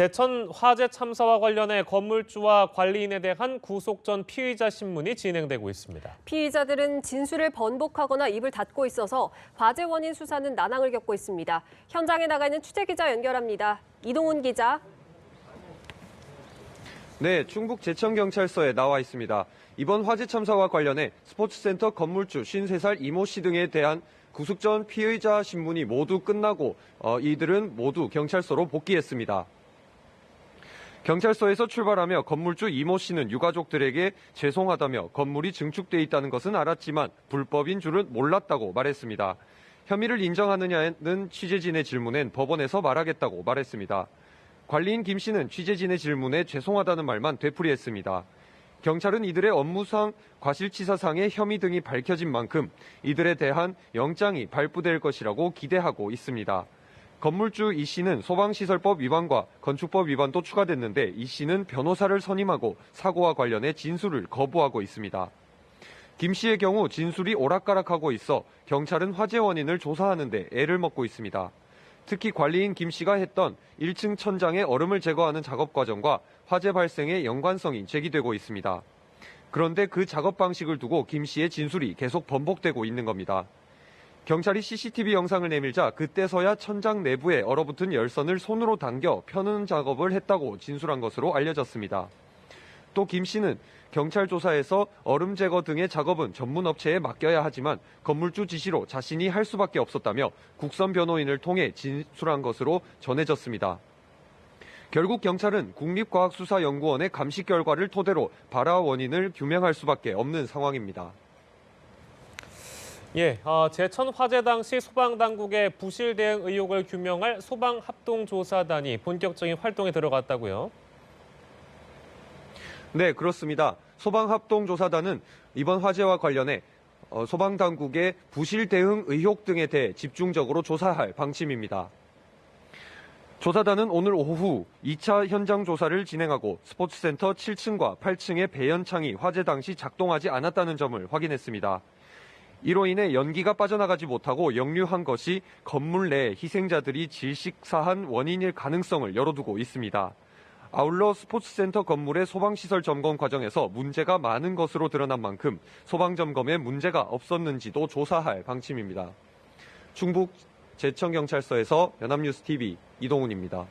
제천 화재 참사와 관련해 건물주와 관리인에 대한 구속 전 피의자 신문이 진행되고 있습니다. 피의자들은 진술을 번복하거나 입을 닫고 있어서 화재 원인 수사는 난항을 겪고 있습니다. 현장에 나가 있는 취재기자 연결합니다. 이동훈 기자. 네, 충북 제천경찰서에 나와 있습니다. 이번 화재 참사와 관련해 스포츠센터 건물주 53살 이모 씨 등에 대한 구속 전 피의자 신문이 모두 끝나고 이들은 모두 경찰서로 복귀했습니다. 경찰서에서 출발하며 건물주 이모 씨는 유가족들에게 죄송하다며 건물이 증축돼 있다는 것은 알았지만 불법인 줄은 몰랐다고 말했습니다. 혐의를 인정하느냐는 취재진의 질문엔 법원에서 말하겠다고 말했습니다. 관리인 김 씨는 취재진의 질문에 죄송하다는 말만 되풀이했습니다. 경찰은 이들의 업무상 과실치사상의 혐의 등이 밝혀진 만큼 이들에 대한 영장이 발부될 것이라고 기대하고 있습니다. 건물주 이 씨는 소방시설법 위반과 건축법 위반도 추가됐는데 이 씨는 변호사를 선임하고 사고와 관련해 진술을 거부하고 있습니다. 김 씨의 경우 진술이 오락가락하고 있어 경찰은 화재 원인을 조사하는 데 애를 먹고 있습니다. 특히 관리인 김 씨가 했던 1층 천장의 얼음을 제거하는 작업 과정과 화재 발생의 연관성이 제기되고 있습니다. 그런데 그 작업 방식을 두고 김 씨의 진술이 계속 번복되고 있는 겁니다. 경찰이 CCTV 영상을 내밀자 그때서야 천장 내부에 얼어붙은 열선을 손으로 당겨 펴는 작업을 했다고 진술한 것으로 알려졌습니다. 또 김 씨는 경찰 조사에서 얼음 제거 등의 작업은 전문 업체에 맡겨야 하지만 건물주 지시로 자신이 할 수밖에 없었다며 국선 변호인을 통해 진술한 것으로 전해졌습니다. 결국 경찰은 국립과학수사연구원의 감식 결과를 토대로 발화 원인을 규명할 수밖에 없는 상황입니다. 제천 화재 당시 소방당국의 부실 대응 의혹을 규명할 소방합동조사단이 본격적인 활동에 들어갔다고요? 네, 그렇습니다. 소방합동조사단은 이번 화재와 관련해 소방당국의 부실 대응 의혹 등에 대해 집중적으로 조사할 방침입니다. 조사단은 오늘 오후 2차 현장 조사를 진행하고 스포츠센터 7층과 8층의 배연창이 화재 당시 작동하지 않았다는 점을 확인했습니다. 이로 인해 연기가 빠져나가지 못하고 역류한 것이 건물 내 희생자들이 질식사한 원인일 가능성을 열어두고 있습니다. 아울러 스포츠센터 건물의 소방시설 점검 과정에서 문제가 많은 것으로 드러난 만큼 소방점검에 문제가 없었는지도 조사할 방침입니다. 충북 제천경찰서에서 연합뉴스TV 이동훈입니다.